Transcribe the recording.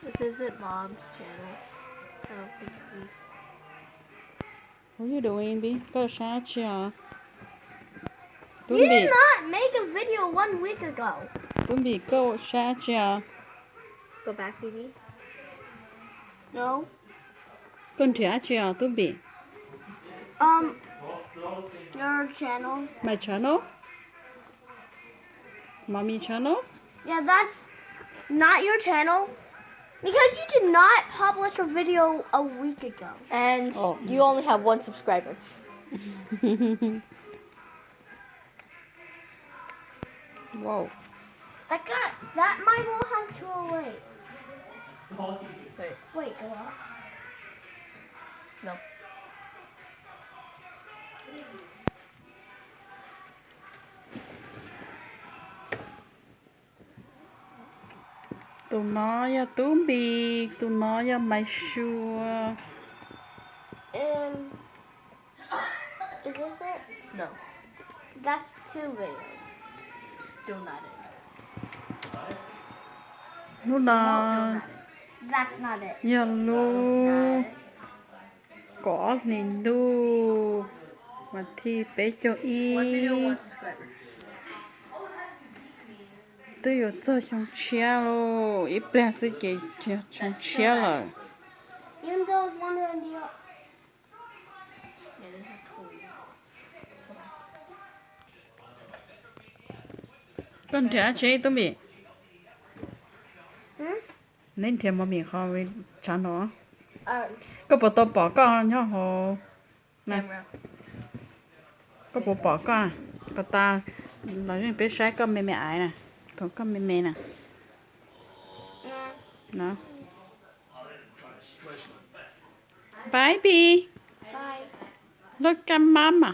This isn't Mom's channel. I don't think at least. What are you doing, B? Go xyoo. You did not make a video 1 week ago. Tumbi, go xyoo. Go back, baby. No. Con xyoo, Tumbi. Your channel. My channel? Mommy channel? Yeah, that's not your channel. Because you did not publish a video a week ago. And you only have 1 subscriber. Whoa. That my wall has 208. Wait, go up. No. Tụi nó Tumbi, tụi nó my sure. Is this it? No. That's 2 videos. Still not it. Nó là That's not it. giờ lu có nên đu mà thi bé cho y. 1 video, 1 subscriber. Tôi có cho trong chia lo, ít bé sẽ kể trong chia rồi. Even though it's 1 video. Yeah, this is totally. Con thẻ chế tôi bị. Nên thèm mà mình không với chán nó. Có bộ tôi bỏ con nhá hồ. Này. Có bộ bỏ con à. Bà ta nói rằng bé sai con mẹ ai nè. Thôi con mẹ nè. Nó. Bye, B. Bye. Look at mama.